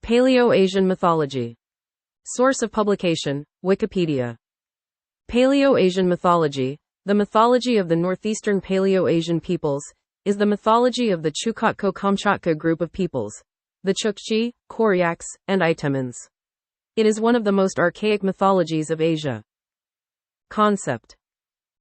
Paleo-Asian Mythology. Source of publication, Wikipedia. Paleo-Asian Mythology, the mythology of the northeastern Paleo-Asian peoples, is the mythology of the Chukotko-Kamchatka group of peoples, the Chukchi, Koryaks, and Itemans. It is one of the most archaic mythologies of Asia. Concept.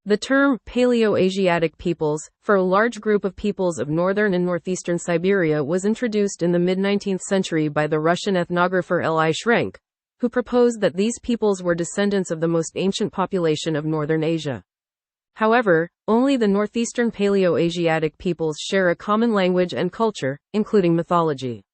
The term Paleo-Asiatic peoples, for a large group of peoples of northern and northeastern Siberia, was introduced in the mid-19th century by the Russian ethnographer L.I. Shrenk, who proposed that these peoples were descendants of the most ancient population of northern Asia. However, only the northeastern Paleo-Asiatic peoples share a common language and culture, including mythology.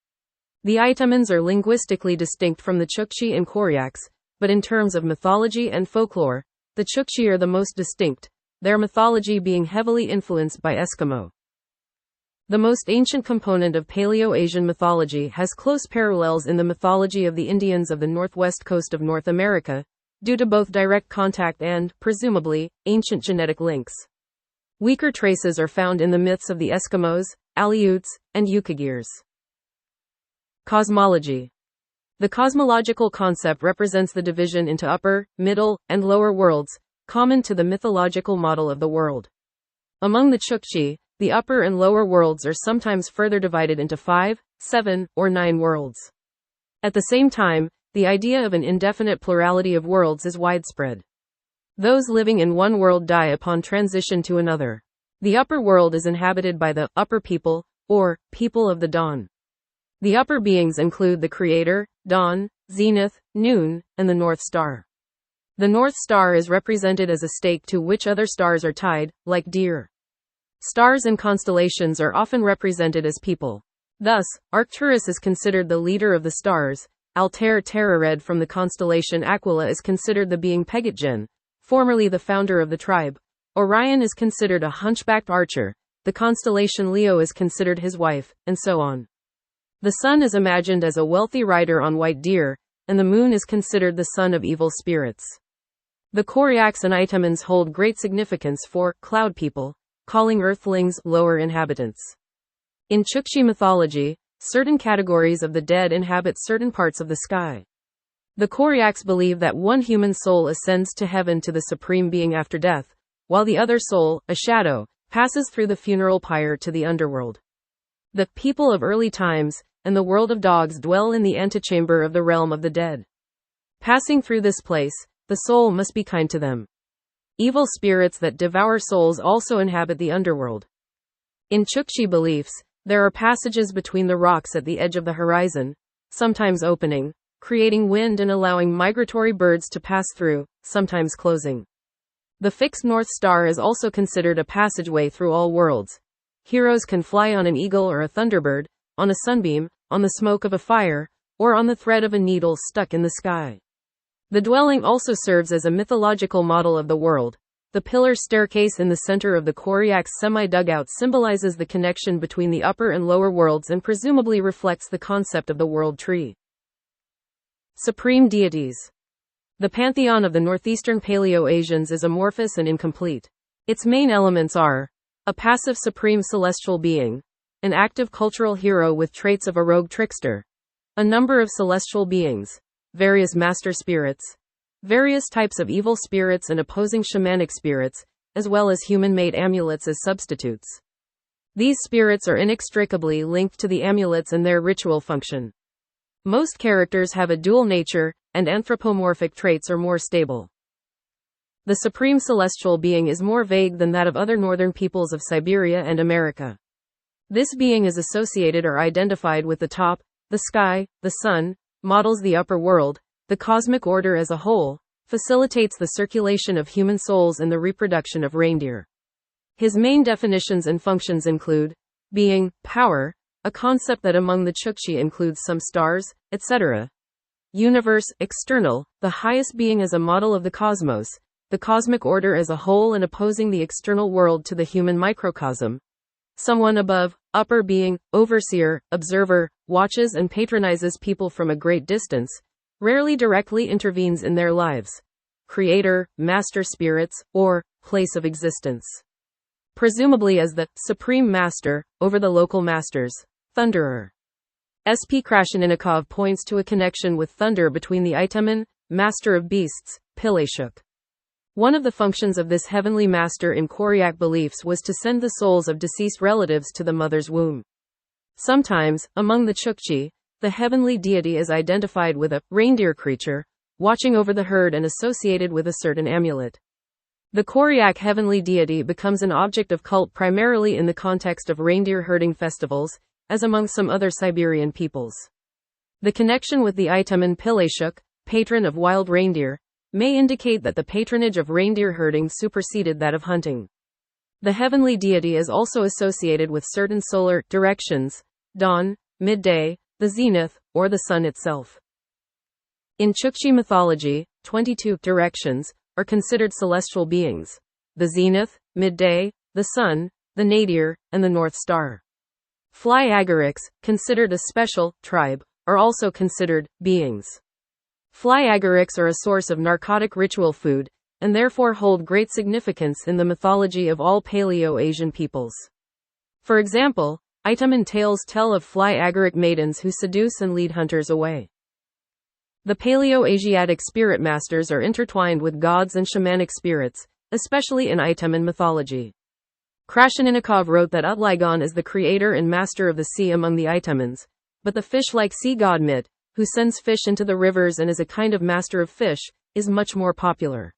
The Itemans are linguistically distinct from the Chukchi and Koryaks, but in terms of mythology and folklore, the Chukchi are the most distinct, their mythology being heavily influenced by Eskimo. The most ancient component of Paleo-Asian mythology has close parallels in the mythology of the Indians of the northwest coast of North America, due to both direct contact and, presumably, ancient genetic links. Weaker traces are found in the myths of the Eskimos, Aleuts, and Yukagirs. Cosmology. The cosmological concept represents the division into upper, middle, and lower worlds, common to the mythological model of the world. Among the Chukchi, the upper and lower worlds are sometimes further divided into 5, 7, or 9 worlds. At the same time, the idea of an indefinite plurality of worlds is widespread. Those living in one world die upon transition to another. The upper world is inhabited by the upper people, or people of the dawn. The upper beings include the Creator, Dawn, Zenith, Noon, and the North Star. The North Star is represented as a stake to which other stars are tied, like deer. Stars and constellations are often represented as people. Thus, Arcturus is considered the leader of the stars. Altair Terared from the constellation Aquila is considered the being Pegatgen, formerly the founder of the tribe. Orion is considered a hunchbacked archer, the constellation Leo is considered his wife, and so on. The sun is imagined as a wealthy rider on white deer, and the moon is considered the son of evil spirits. The Koryaks and Itemans hold great significance for cloud people, calling earthlings lower inhabitants. In Chukchi mythology, certain categories of the dead inhabit certain parts of the sky. The Koryaks believe that one human soul ascends to heaven to the supreme being after death, while the other soul, a shadow, passes through the funeral pyre to the underworld. The people of early times and the world of dogs dwell in the antechamber of the realm of the dead. Passing through this place, the soul must be kind to them. Evil spirits that devour souls also inhabit the underworld. In Chukchi beliefs, there are passages between the rocks at the edge of the horizon, sometimes opening, creating wind and allowing migratory birds to pass through, sometimes closing. The fixed North Star is also considered a passageway through all worlds. Heroes can fly on an eagle or a thunderbird, on a sunbeam, on the smoke of a fire, or on the thread of a needle stuck in the sky. The dwelling also serves as a mythological model of the world. The pillar staircase in the center of the Koryaks' semi-dugout symbolizes the connection between the upper and lower worlds and presumably reflects the concept of the world tree. Supreme deities. The pantheon of the northeastern Paleo-Asians is amorphous and incomplete. Its main elements are a passive supreme celestial being, an active cultural hero with traits of a rogue trickster, a number of celestial beings, various master spirits, various types of evil spirits and opposing shamanic spirits, as well as human-made amulets as substitutes. These spirits are inextricably linked to the amulets and their ritual function. Most characters have a dual nature, and anthropomorphic traits are more stable. The supreme celestial being is more vague than that of other northern peoples of Siberia and America. This being is associated or identified with the top, the sky, the sun, models the upper world, the cosmic order as a whole, facilitates the circulation of human souls and the reproduction of reindeer. His main definitions and functions include being, power, a concept that among the Chukchi includes some stars, etc. Universe, external, the highest being as a model of the cosmos, the cosmic order as a whole and opposing the external world to the human microcosm. Someone above, upper being, overseer, observer, watches and patronizes people from a great distance, rarely directly intervenes in their lives. Creator, master spirits, or place of existence. Presumably as the supreme master over the local masters. Thunderer. SP Krasheninnikov points to a connection with thunder between the Itamen, master of beasts, Paleo-asian. One of the functions of this heavenly master in Koryak beliefs was to send the souls of deceased relatives to the mother's womb. Sometimes, among the Chukchi, the heavenly deity is identified with a reindeer creature, watching over the herd and associated with a certain amulet. The Koryak heavenly deity becomes an object of cult primarily in the context of reindeer herding festivals, as among some other Siberian peoples. The connection with the Itamen Paleo-asian, patron of wild reindeer, may indicate that the patronage of reindeer herding superseded that of hunting. The heavenly deity is also associated with certain solar directions: dawn, midday, the zenith, or the sun itself. In Chukchi mythology, 22 directions are considered celestial beings: the zenith, midday, the sun, the nadir, and the North Star. Fly agarics, considered a special tribe, are also considered beings. Fly agarics are a source of narcotic ritual food, and therefore hold great significance in the mythology of all Paleo-Asian peoples. For example, Itamen tales tell of fly agaric maidens who seduce and lead hunters away. The Paleo-Asiatic spirit masters are intertwined with gods and shamanic spirits, especially in Itamen mythology. Krasheninnikov wrote that Utligon is the creator and master of the sea among the Itamens, but the fish-like sea god Mit, who sends fish into the rivers and is a kind of master of fish, is much more popular.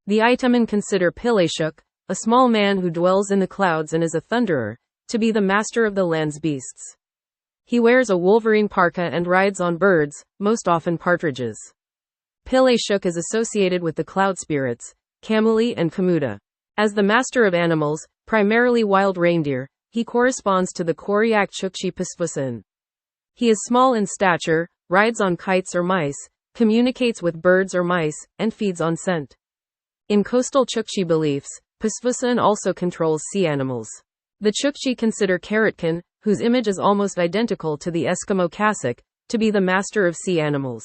The Itamen consider Paleo-asian, a small man who dwells in the clouds and is a thunderer, to be the master of the land's beasts. He wears a wolverine parka and rides on birds, most often partridges. Paleo-asian is associated with the cloud spirits, Kamuli and Kamuda. As the master of animals, primarily wild reindeer, he corresponds to the Koryak Chukchi Pasvusan. He is small in stature, rides on kites or mice, communicates with birds or mice, and feeds on scent. In coastal Chukchi beliefs, Pasvusan also controls sea animals. The Chukchi consider Karatkin, whose image is almost identical to the Eskimo Kasuk, to be the master of sea animals.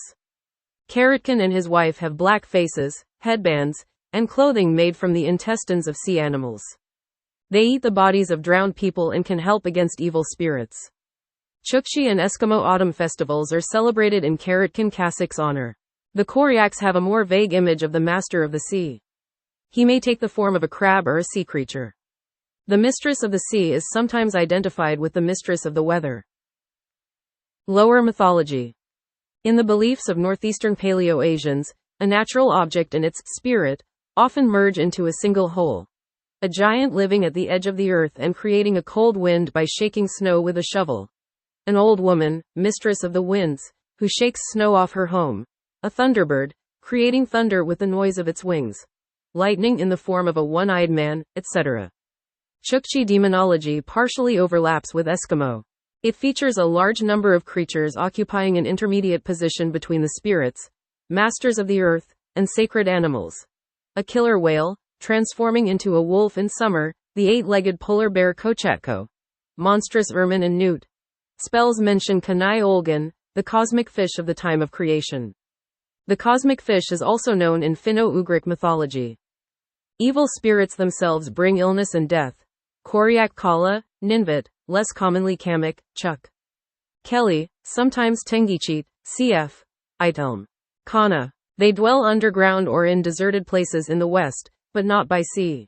Karatkin and his wife have black faces, headbands, and clothing made from the intestines of sea animals. They eat the bodies of drowned people and can help against evil spirits. Chukchi and Eskimo autumn festivals are celebrated in Karatkin Kasuk's honor. The Koryaks have a more vague image of the master of the sea. He may take the form of a crab or a sea creature. The mistress of the sea is sometimes identified with the mistress of the weather. Lower mythology. In the beliefs of northeastern Paleo-Asians, a natural object and its spirit often merge into a single whole. A giant living at the edge of the earth and creating a cold wind by shaking snow with a shovel. An old woman, mistress of the winds, who shakes snow off her home. A thunderbird, creating thunder with the noise of its wings. Lightning in the form of a one-eyed man, etc. Chukchi demonology partially overlaps with Eskimo. It features a large number of creatures occupying an intermediate position between the spirits, masters of the earth, and sacred animals. A killer whale, transforming into a wolf in summer, the eight-legged polar bear Kochatko. Monstrous ermine and newt. Spells mention Kanai Olgan, the cosmic fish of the time of creation. The cosmic fish is also known in Finno-Ugric mythology. Evil spirits themselves bring illness and death. Koryak Kala, Ninvit, less commonly Kamek, Chuk. Kelly, sometimes Tengichit, cf. Itelm. Kana. They dwell underground or in deserted places in the west, but not by sea.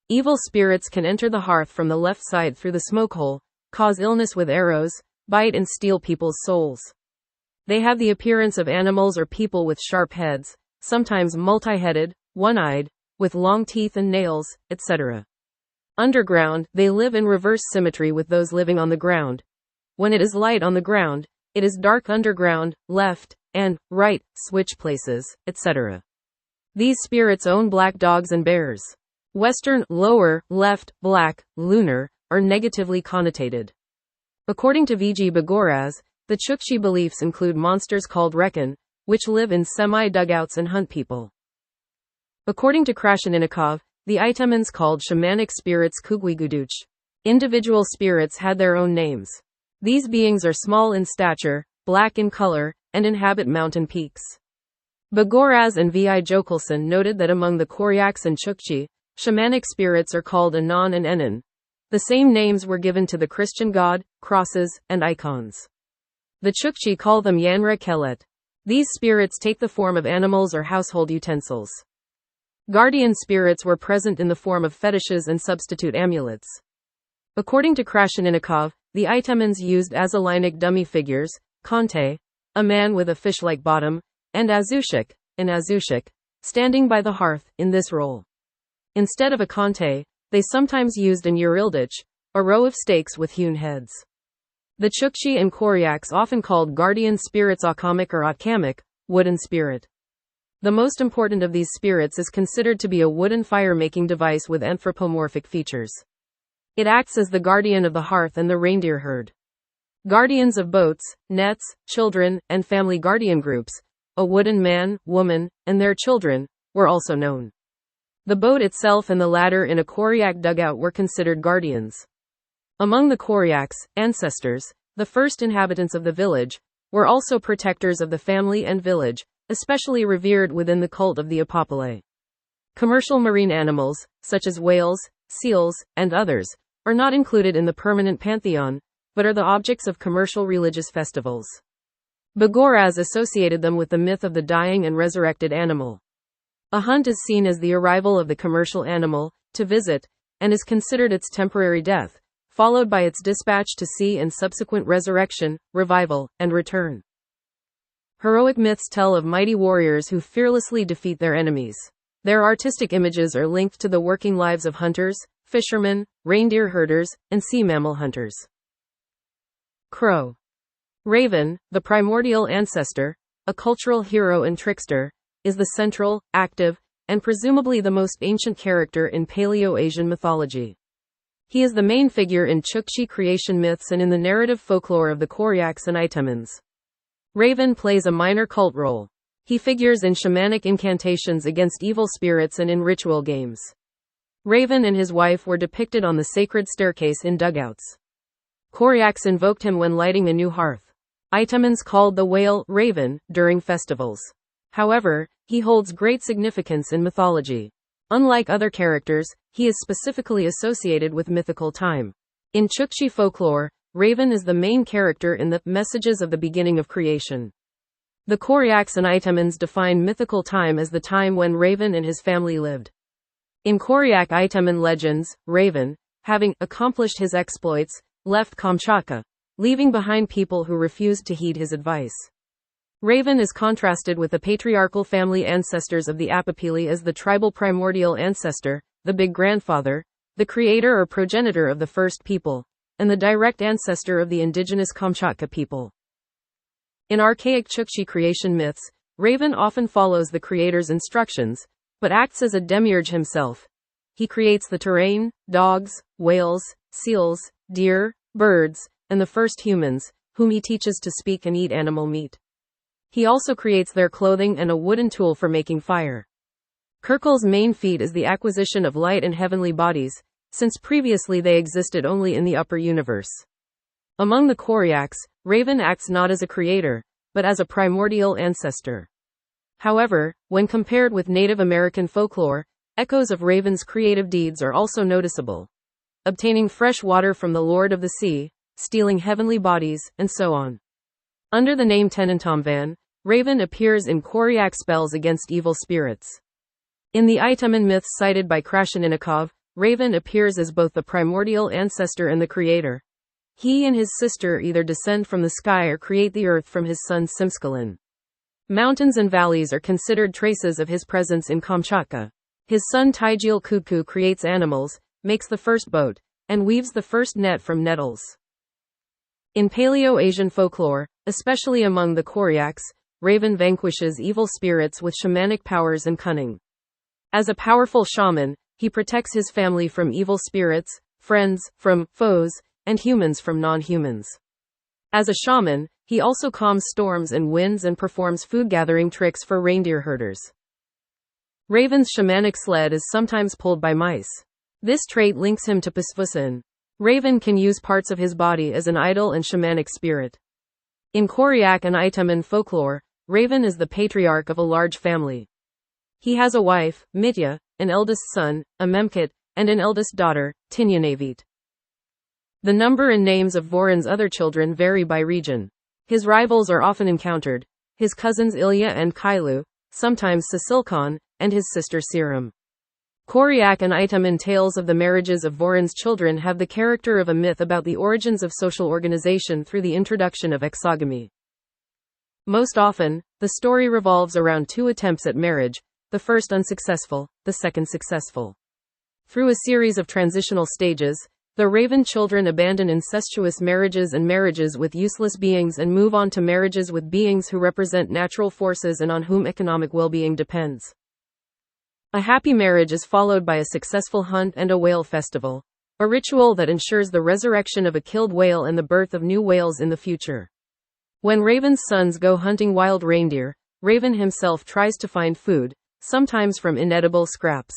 Evil spirits can enter the hearth from the left side through the smoke hole, cause illness with arrows, bite and steal people's souls. They have the appearance of animals or people with sharp heads, sometimes multi-headed, one-eyed, with long teeth and nails, etc. Underground, they live in reverse symmetry with those living on the ground. When it is light on the ground, it is dark underground, left, and right, switch places, etc. These spirits own black dogs and bears. Western, lower, left, black, lunar, are negatively connotated. According to V.G. Bagoraz, the Chukchi beliefs include monsters called Rekan, which live in semi-dugouts and hunt people. According to Krasheninnikov, the Itamens called shamanic spirits Kugwiguduch. Individual spirits had their own names. These beings are small in stature, black in color, and inhabit mountain peaks. Bagoraz and V.I. Jokelson noted that among the Koryaks and Chukchi, shamanic spirits are called Anon and Enon. The same names were given to the Christian god, crosses, and icons. The Chukchi call them Yanra Kelet. These spirits take the form of animals or household utensils. Guardian spirits were present in the form of fetishes and substitute amulets. According to Krasheninnikov, the Itemans used Azalinic dummy figures, Kante, a man with a fish-like bottom, and Azushik, an Azushik, standing by the hearth, in this role. Instead of a Kante, they sometimes used an Urildich, a row of stakes with hewn heads. The Chukchi and Koryaks often called guardian spirits Akamic or Akamic, wooden spirit. The most important of these spirits is considered to be a wooden fire-making device with anthropomorphic features. It acts as the guardian of the hearth and the reindeer herd. Guardians of boats, nets, children, and family guardian groups, a wooden man, woman, and their children, were also known. The boat itself and the ladder in a Koryak dugout were considered guardians. Among the Koryaks, ancestors, the first inhabitants of the village, were also protectors of the family and village, especially revered within the cult of the Apopole. Commercial marine animals, such as whales, seals, and others, are not included in the permanent pantheon, but are the objects of commercial religious festivals. Bagoras associated them with the myth of the dying and resurrected animal. A hunt is seen as the arrival of the commercial animal, to visit, and is considered its temporary death, followed by its dispatch to sea and subsequent resurrection, revival, and return. Heroic myths tell of mighty warriors who fearlessly defeat their enemies. Their artistic images are linked to the working lives of hunters, fishermen, reindeer herders, and sea mammal hunters. Crow. Raven, the primordial ancestor, a cultural hero and trickster, is the central, active, and presumably the most ancient character in Paleo-Asian mythology. He is the main figure in Chukchi creation myths and in the narrative folklore of the Koryaks and Itemans. Raven plays a minor cult role. He figures in shamanic incantations against evil spirits and in ritual games. Raven and his wife were depicted on the sacred staircase in dugouts. Koryaks invoked him when lighting a new hearth. Itemans called the whale Raven during festivals. However, he holds great significance in mythology. Unlike other characters, he is specifically associated with mythical time. In Chukchi folklore, Raven is the main character in the messages of the beginning of creation. The Koryaks and Itemans define mythical time as the time when Raven and his family lived. In Koryak Iteman legends, Raven, having accomplished his exploits, left Kamchatka, leaving behind people who refused to heed his advice. Raven is contrasted with the patriarchal family ancestors of the Apopili as the tribal primordial ancestor, the big grandfather, the creator or progenitor of the first people, and the direct ancestor of the indigenous Kamchatka people. In archaic Chukchi creation myths, Raven often follows the creator's instructions, but acts as a demiurge himself. He creates the terrain, dogs, whales, seals, deer, birds, and the first humans, whom he teaches to speak and eat animal meat. He also creates their clothing and a wooden tool for making fire. Kirkal's main feat is the acquisition of light and heavenly bodies, since previously they existed only in the upper universe. Among the Koryaks, Raven acts not as a creator, but as a primordial ancestor. However, when compared with Native American folklore, echoes of Raven's creative deeds are also noticeable. Obtaining fresh water from the Lord of the Sea, stealing heavenly bodies, and so on. Under the name Tenentomvan, Raven appears in Koryak spells against evil spirits. In the Iteman myths cited by Krasheninnikov, Raven appears as both the primordial ancestor and the creator. He and his sister either descend from the sky or create the earth from his son Simskalin. Mountains and valleys are considered traces of his presence in Kamchatka. His son Taijil Kutku creates animals, makes the first boat, and weaves the first net from nettles. In Paleo-Asian folklore, especially among the Koryaks, Raven vanquishes evil spirits with shamanic powers and cunning. As a powerful shaman, he protects his family from evil spirits, friends from foes, and humans from non-humans. As a shaman, he also calms storms and winds and performs food-gathering tricks for reindeer herders. Raven's shamanic sled is sometimes pulled by mice. This trait links him to Pasvusin. Raven can use parts of his body as an idol and shamanic spirit. In Koryak and Iteman folklore, Raven is the patriarch of a large family. He has a wife, Mitya, an eldest son, Amemkit, and an eldest daughter, Tinyanavit. The number and names of Voron's other children vary by region. His rivals are often encountered: his cousins Ilya and Kylu, sometimes Sisilkon, and his sister Serum. Koryak and Item in tales of the marriages of Voron's children have the character of a myth about the origins of social organization through the introduction of exogamy. Most often, the story revolves around two attempts at marriage, the first unsuccessful, the second successful. Through a series of transitional stages, the Raven children abandon incestuous marriages and marriages with useless beings and move on to marriages with beings who represent natural forces and on whom economic well-being depends. A happy marriage is followed by a successful hunt and a whale festival, a ritual that ensures the resurrection of a killed whale and the birth of new whales in the future. When Raven's sons go hunting wild reindeer, Raven himself tries to find food, sometimes from inedible scraps.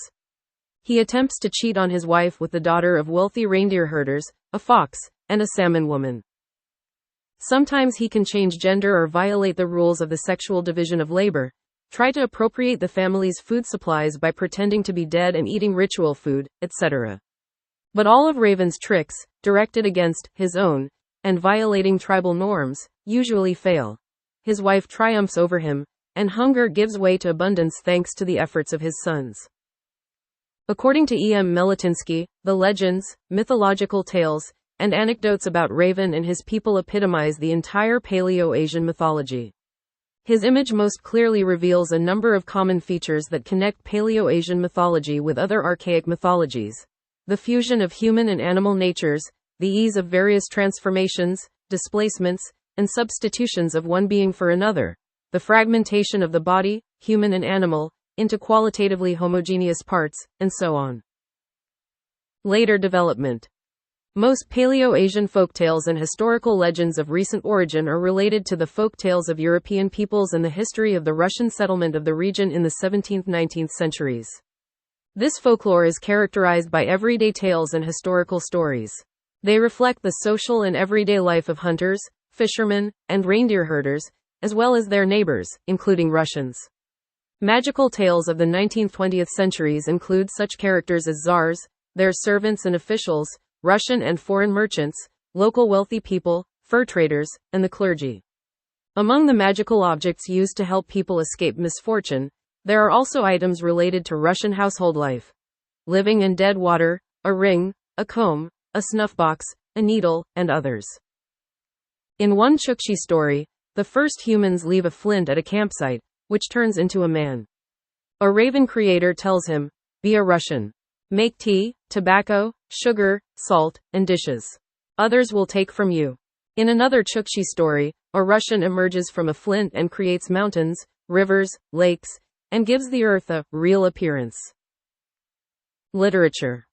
He attempts to cheat on his wife with the daughter of wealthy reindeer herders, a fox, and a salmon woman. Sometimes he can change gender or violate the rules of the sexual division of labor, try to appropriate the family's food supplies by pretending to be dead and eating ritual food, etc. But all of Raven's tricks, directed against his own, and violating tribal norms, usually fail. His wife triumphs over him, and hunger gives way to abundance thanks to the efforts of his sons. According to E.M. Melitinsky, the legends, mythological tales, and anecdotes about Raven and his people epitomize the entire Paleo-Asian mythology. His image most clearly reveals a number of common features that connect Paleo-Asian mythology with other archaic mythologies: the fusion of human and animal natures, the ease of various transformations, displacements, and substitutions of one being for another, the fragmentation of the body, human and animal, into qualitatively homogeneous parts, and so on. Later development. Most Paleo-Asian folktales and historical legends of recent origin are related to the folktales of European peoples and the history of the Russian settlement of the region in the 17th–19th centuries. This folklore is characterized by everyday tales and historical stories. They reflect the social and everyday life of hunters, fishermen, and reindeer herders, as well as their neighbors, including Russians. Magical tales of the 19th–20th centuries include such characters as czars, their servants and officials, Russian and foreign merchants, local wealthy people, fur traders, and the clergy. Among the magical objects used to help people escape misfortune, there are also items related to Russian household life: living and dead water, a ring, a comb, a snuff box, a needle, and others. In one Chukchi story, the first humans leave a flint at a campsite, which turns into a man. A raven creator tells him, "Be a Russian. Make tea, tobacco, sugar, salt, and dishes. Others will take from you." In another Chukchi story, a Russian emerges from a flint and creates mountains, rivers, lakes, and gives the earth a real appearance. Literature.